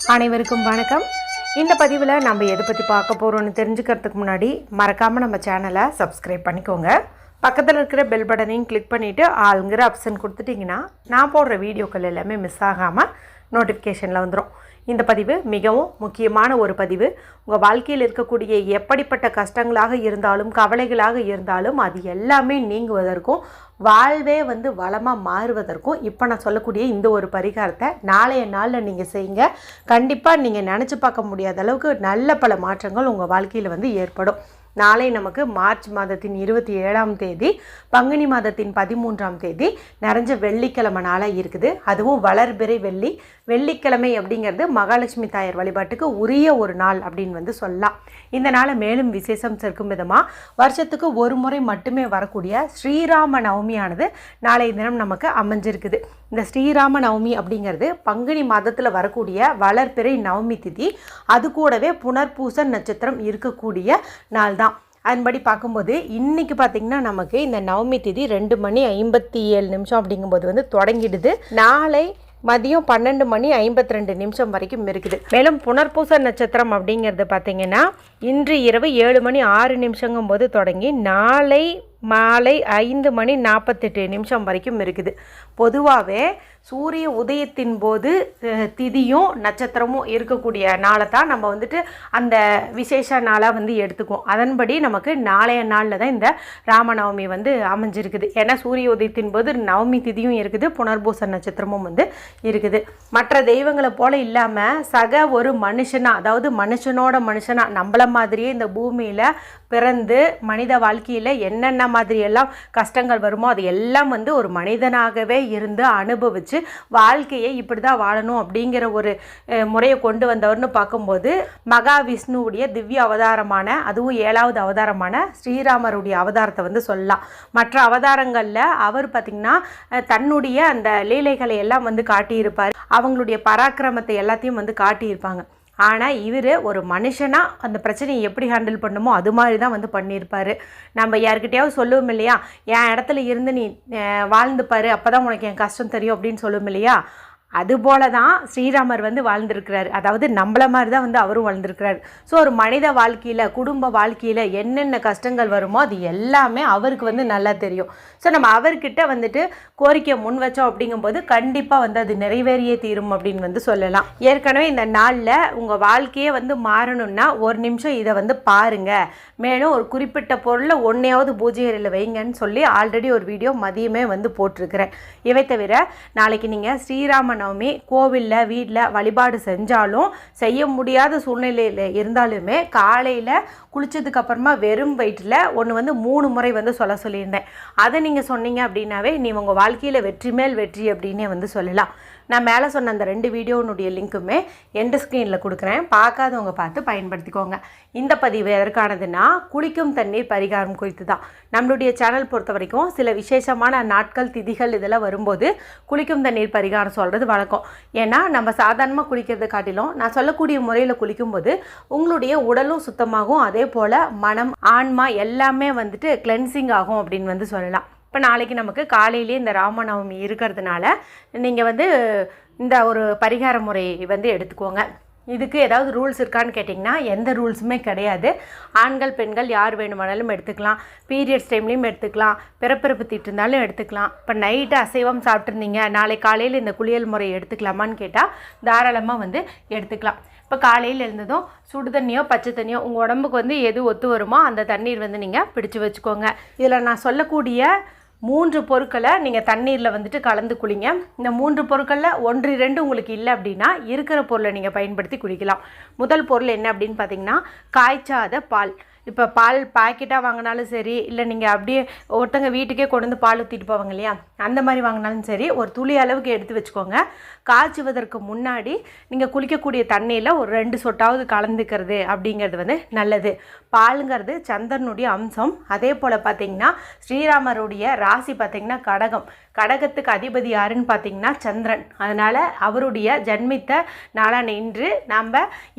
அனைவருக்கும் வணக்கம். இந்த பதிவில் நம்ம எதை பற்றி பார்க்க போகிறோன்னு தெரிஞ்சுக்கிறதுக்கு முன்னாடி மறக்காமல் நம்ம சேனலை சப்ஸ்கிரைப் பண்ணிக்கோங்க. பக்கத்தில் இருக்கிற பெல் பட்டனையும் கிளிக் பண்ணிவிட்டு ஆளுங்கிற ஆப்ஷன் கொடுத்துட்டிங்கன்னா நான் போடுற வீடியோக்கள் எல்லாமே மிஸ் ஆகாமல் நோட்டிஃபிகேஷனில் வந்துடும். இந்த பதிவு மிகவும் முக்கியமான ஒரு பதிவு. உங்கள் வாழ்க்கையில் இருக்கக்கூடிய எப்படிப்பட்ட கஷ்டங்களாக இருந்தாலும் கவலைகளாக இருந்தாலும் அது எல்லாமே நீங்குவதற்கும் வாழ்வே வளமாக மாறுவதற்கும் இப்போ நான் சொல்லக்கூடிய இந்த ஒரு பரிகாரத்தை நாளைய நாளில் நீங்கள் செய்யுங்க. கண்டிப்பாக நீங்கள் நினச்சி பார்க்க முடியாத அளவுக்கு நல்ல பல மாற்றங்கள் உங்கள் வாழ்க்கையில் ஏற்படும். நாளை நமக்கு மார்ச் மாதத்தின் 27ஆம் தேதி பங்குனி மாதத்தின் 13ஆம் தேதி நிறைஞ்ச வெள்ளிக்கிழமை நாளாக இருக்குது. அதுவும் வளர்பிறை வெள்ளிக்கிழமை அப்படிங்கிறது மகாலட்சுமி தாயார் வழிபாட்டுக்கு உரிய ஒரு நாள் அப்படின்னு சொல்லலாம். இந்த நாளை மேலும் விசேஷம் சேர்க்கும் விதமாக வருஷத்துக்கு ஒரு முறை மட்டுமே வரக்கூடிய ஸ்ரீராம நவமியானது நாளைய தினம் நமக்கு அமைஞ்சிருக்குது. இந்த ஸ்ரீராம நவமி அப்படிங்கிறது பங்குனி மாதத்தில் வரக்கூடிய வளர்பிறை நவமி திதி, அது கூடவே புனர்பூச நட்சத்திரம் இருக்கக்கூடிய நாள் தான். அதன்படி பார்க்கும்போது இன்றைக்கி பார்த்திங்கன்னா நமக்கு இந்த நவமி திதி 2:57 அப்படிங்கும்போது தொடங்கிடுது. நாளை மதியம் 12:52 வரைக்கும் இருக்குது. மேலும் புனர்பூச நட்சத்திரம் அப்படிங்கிறது பார்த்திங்கன்னா இன்று இரவு 7:06 தொடங்கி நாளை மாலை 5:48 வரைக்கும் இருக்குது. பொதுவாகவே சூரிய உதயத்தின் போது திதியும் நட்சத்திரமும் இருக்கக்கூடிய நாளை தான் நம்ம அந்த விசேஷ நாளாக எடுத்துக்குவோம். அதன்படி நமக்கு நாளைய நாளில் தான் இந்த ராமநவமி அமைஞ்சிருக்குது. ஏன்னா சூரிய உதயத்தின் போது நவமி திதியும் இருக்குது, புனர்பூச நட்சத்திரமும் இருக்குது. மற்ற தெய்வங்களை போல இல்லாமல் சக ஒரு மனுஷனா, அதாவது மனுஷனோட மனுஷனா நம்மள மாதிரியே இந்த பூமியில் பிறந்து மனித வாழ்க்கையில் என்னென்ன மாதிரியெல்லாம் கஷ்டங்கள் வருமோ அது எல்லாம் ஒரு மனிதனாகவே இருந்து அனுபவித்து வாழ்க்கையை இப்படி தான் வாழணும் அப்படிங்கிற ஒரு முறையை கொண்டு வந்தவர்னு பார்க்கும்போது மகாவிஷ்ணுவுடைய திவ்ய அவதாரமான, அதுவும் 7வது அவதாரமான ஸ்ரீராமருடைய அவதாரத்தை சொல்லலாம். மற்ற அவதாரங்களில் அவர் பார்த்திங்கன்னா தன்னுடைய அந்த லீலைகளை எல்லாம் காட்டியிருப்பார், அவங்களுடைய பராக்கிரமத்தை எல்லாத்தையும் காட்டியிருப்பாங்க. ஆனால் இவர் ஒரு மனுஷனாக அந்த பிரச்சனையை எப்படி ஹேண்டில் பண்ணுமோ அது மாதிரி தான் பண்ணியிருப்பார். நம்ம யாருக்கிட்டையாவது சொல்லுவோம் இல்லையா, என் இடத்துல இருந்து நீ வாழ்ந்துப்பார் அப்போ தான் உனக்கு என் கஷ்டம் தெரியும் அப்படின்னு சொல்லுவோம் இல்லையா, அதுபோல தான் ஸ்ரீராமர் வாழ்ந்திருக்கிறார். அதாவது நம்மள மாதிரி தான் அவரும் வாழ்ந்திருக்கிறார். ஸோ ஒரு மனித வாழ்க்கையில் குடும்ப வாழ்க்கையில் என்னென்ன கஷ்டங்கள் வருமோ அது எல்லாமே அவருக்கு நல்லா தெரியும். ஸோ நம்ம அவர்கிட்ட கோரிக்கை முன் வச்சோம் அப்படிங்கும்போது கண்டிப்பாக அது நிறைவேறியே தீரும் அப்படின்னு சொல்லலாம். ஏற்கனவே இந்த நாளில் உங்கள் வாழ்க்கையே மாறணும்னா ஒரு நிமிஷம் இதை பாருங்கள். மேலும் ஒரு குறிப்பிட்ட பொருளை ஒன்றையாவது பூஜை அறையில் வைங்கன்னு சொல்லி ஆல்ரெடி ஒரு வீடியோ மதியமே போட்டிருக்கிறேன். இவை தவிர நாளைக்கு நீங்கள் ஸ்ரீராம நவமி கோவிலில் வீட்டில் வழிபாடு செஞ்சாலும் செய்ய முடியாத சூழ்நிலையில் இருந்தாலுமே காலையில் குளித்ததுக்கு அப்புறமா வெறும் வயிற்றில் ஒன்று 3 முறை சொல்ல சொல்லியிருந்தேன். அதை நீங்கள் சொன்னீங்க அப்படின்னாவே நீ உங்கள் வாழ்க்கையில் வெற்றி மேல் வெற்றி அப்படின்னே சொல்லலாம். நான் மேலே சொன்ன அந்த 2 வீடியோனுடைய லிங்க்குமே எண்ட் ஸ்க்ரீனில் கொடுக்குறேன், பார்க்காதவங்க பார்த்து பயன்படுத்திக்கோங்க. இந்த பதிவு எதற்கானதுன்னா குளிக்கும் தண்ணீர் பரிகாரம் குறித்து தான். நம்மளுடைய சேனல் பொறுத்த வரைக்கும் சில விசேஷமான நாட்கள் திதிகள் இதெல்லாம் வரும்போது குளிக்கும் தண்ணீர் பரிகாரம் சொல்கிறது வழக்கம். ஏன்னா நம்ம சாதாரணமாக குளிக்கிறத காட்டிலும் நான் சொல்லக்கூடிய முறையில் குளிக்கும்போது உங்களுடைய உடலும் சுத்தமாகும், அதே போல் மனம் ஆன்மா எல்லாமே கிளென்சிங் ஆகும் அப்படின்னு சொல்லலாம். இப்போ நாளைக்கு நமக்கு காலையிலே இந்த ராமநவமி இருக்கிறதுனால நீங்கள் இந்த ஒரு பரிகார முறை எடுத்துக்கோங்க. இதுக்கு ஏதாவது ரூல்ஸ் இருக்கான்னு கேட்டிங்கன்னா எந்த ரூல்ஸுமே கிடையாது. ஆண்கள் பெண்கள் யார் வேணுமானாலும் எடுத்துக்கலாம், பீரியட்ஸ் டைம்லேயும் எடுத்துக்கலாம், பிறப்பிறப்பு தீட்டு இருந்தாலும் எடுத்துக்கலாம். இப்போ நைட்டு அசைவம் சாப்பிட்ருந்தீங்க நாளை காலையில் இந்த குளியல் முறை எடுத்துக்கலாமான்னு கேட்டால் தாராளமாக எடுத்துக்கலாம். இப்போ காலையில் இருந்ததும் சுடு தண்ணியோ பச்சை தண்ணியோ உங்கள் உடம்புக்கு எது ஒத்து வருமோ அந்த தண்ணீர் நீங்கள் பிடிச்சி வச்சுக்கோங்க. இதில் நான் சொல்லக்கூடிய 3 பொருட்களை நீங்கள் தண்ணீரில் கலந்து குளிங்க. இந்த 3 பொருட்களில் 1, 2 உங்களுக்கு இல்லை அப்படின்னா இருக்கிற பொருளை நீங்கள் பயன்படுத்தி குளிக்கலாம். முதல் பொருள் என்ன அப்படின்னு பார்த்தீங்கன்னா காய்ச்சாத பால். இப்போ பால் பாக்கெட்டாக வாங்கினாலும் சரி, இல்லை நீங்கள் அப்படியே ஒருத்தங்க வீட்டுக்கே கொண்டு வந்து பால் ஊற்றிட்டு போவாங்க இல்லையா, அந்த மாதிரி வாங்கினாலும் சரி ஒரு துளி அளவுக்கு எடுத்து வச்சுக்கோங்க. காய்ச்சுவதற்கு முன்னாடி நீங்கள் குளிக்கக்கூடிய தண்ணியில் ஒரு 2 சொட்டாவது கலந்துக்கிறது அப்படிங்கிறது நல்லது. பாலுங்கிறது சந்திரனுடைய அம்சம். அதே போல் பார்த்திங்கன்னா ஸ்ரீராமருடைய ராசி பார்த்திங்கன்னா கடகம். கடகத்துக்கு அதிபதி யாருன்னு பார்த்தீங்கன்னா சந்திரன். அதனால் அவருடைய ஜன்மித்த நாளான இன்று நாம்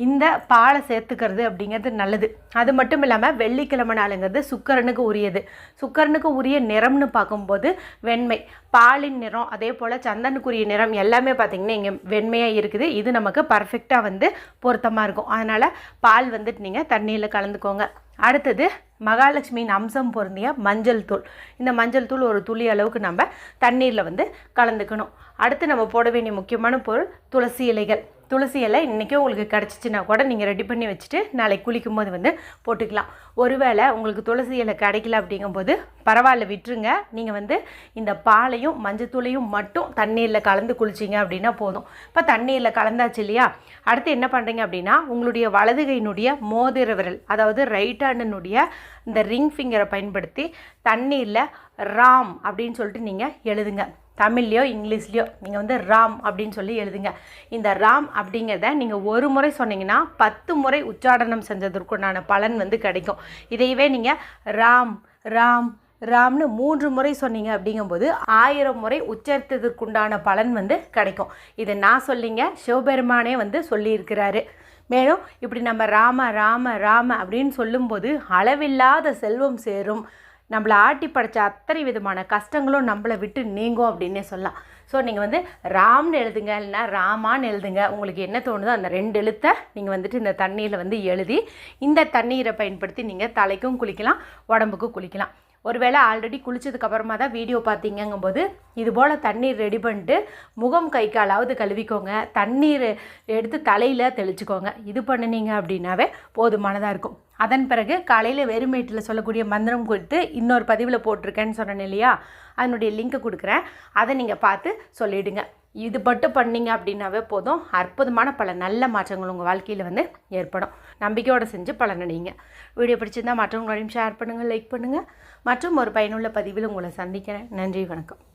இந்த பாலை சேர்த்துக்கிறது அப்படிங்கிறது நல்லது. அது மட்டும் இல்லாமல் வெள்ளிக்கிழமை நாளுங்கிறது சுக்கிரனுக்கு உரியது. சுக்கிரனுக்கு உரிய நிறம்னு பார்க்கும்போது வெண்மை, பாலின் நிறம், அதே போல் சந்தனுக்குரிய நிறம் எல்லாமே பார்த்திங்கன்னா இங்கே வெண்மையாக இருக்குது. இது நமக்கு பர்ஃபெக்டாக வந்து பொருத்தமாக இருக்கும். அதனால் பால் வந்துட்டு நீங்கள் தண்ணியில் கலந்துக்கோங்க. அடுத்தது மகாலட்சுமியின் அம்சம் பொருந்திய மஞ்சள் தூள். இந்த மஞ்சள் தூள் ஒரு துளி அளவுக்கு நம்ம தண்ணீரில் வந்து கலந்துக்கணும். அடுத்து நம்ம போட வேண்டிய முக்கியமான பொருள் துளசி இலைகள். துளசி இலை இன்றைக்கே உங்களுக்கு கிடச்சிச்சின்னா கூட நீங்கள் ரெடி பண்ணி வச்சுட்டு நாளைக்கு குளிக்கும் போது வந்து போட்டுக்கலாம். ஒருவேளை உங்களுக்கு துளசி இலை கிடைக்கல அப்படிங்கும்போது பரவாயில்ல, விட்டுருங்க. நீங்கள் வந்து இந்த பாலையும் மஞ்சத்தூளையும் மட்டும் தண்ணீரில் கலந்து குளிச்சிங்க அப்படின்னா போதும். இப்போ தண்ணீரில் கலந்தாச்சு இல்லையா? அடுத்து என்ன பண்ணுறீங்க அப்படின்னா உங்களுடைய வலது கையினுடைய மோதிர விரல், அதாவது ரைட் ஹேண்டினுடைய இந்த ரிங் ஃபிங்கரை பயன்படுத்தி தண்ணீரில் ராம் அப்படின்னு சொல்லிட்டு நீங்கள் எழுதுங்க. தமிழ்லையோ இங்கிலீஷ்லையோ நீங்கள் வந்து ராம் அப்படின்னு சொல்லி எழுதுங்க. இந்த ராம் அப்படிங்கிறத நீங்கள் ஒரு முறை சொன்னீங்கன்னா 10 முறை உச்சாரணம் செஞ்சதற்குண்டான பலன் வந்து கிடைக்கும். இதையவே நீங்கள் ராம் ராம் ராம்னு 3 முறை சொன்னீங்க அப்படிங்கும்போது 1000 முறை உச்சரித்ததற்குண்டான பலன் வந்து கிடைக்கும். இது நான் சொல்லிங்க, சிவபெருமானே வந்து சொல்லியிருக்கிறாரு. மேலும் இப்படி நம்ம ராம ராம ராம அப்படின்னு சொல்லும்போது அளவில்லாத செல்வம் சேரும், நம்மளை ஆட்டி படைச்ச அத்தனை விதமான கஷ்டங்களும் நம்மளை விட்டு நீங்கும் அப்படின்னே சொல்லலாம். ஸோ நீங்கள் வந்து ராம்னு எழுதுங்க, இல்லைனா ராமான்னு எழுதுங்க. உங்களுக்கு என்ன தோணுதோ அந்த 2 எழுத்தை நீங்கள் வந்துட்டு இந்த தண்ணீரில் வந்து எழுதி இந்த தண்ணீரை பயன்படுத்தி நீங்கள் தலைக்கும் குளிக்கலாம், உடம்புக்கும் குளிக்கலாம். ஒருவேளை ஆல்ரெடி குளித்ததுக்கப்புறமா தான் வீடியோ பார்த்தீங்கங்கும்போது இது போல் தண்ணீர் ரெடி பண்ணிட்டு முகம் கை காலாவது கழுவிக்கோங்க, தண்ணீர் எடுத்து தலையில் தெளிச்சுக்கோங்க. இது பண்ணினீங்க அப்படின்னாவே போதுமானதாக இருக்கும். அதன் பிறகு காலையில் வெறுமேட்டில் சொல்லக்கூடிய மந்திரம் குறித்து இன்னொரு பதிவில் போட்டிருக்கேன்னு சொன்னேன் இல்லையா? அதனுடைய லிங்க்கு கொடுக்குறேன், அதை நீங்கள் பார்த்து சொல்லிவிடுங்க. இது மட்டும் பண்ணிங்க அப்படின்னாவே போதும், அற்புதமான பல நல்ல மாற்றங்கள் உங்கள் வாழ்க்கையில் வந்து ஏற்படும். நம்பிக்கையோடு செஞ்சு பலனடைங்க. வீடியோ பிடிச்சிருந்தால் மற்றவங்களோடையும் ஷேர் பண்ணுங்கள், லைக் பண்ணுங்கள். மற்றும் ஒரு பயனுள்ள பதிவில் உங்களை சந்திக்கிறேன். நன்றி, வணக்கம்.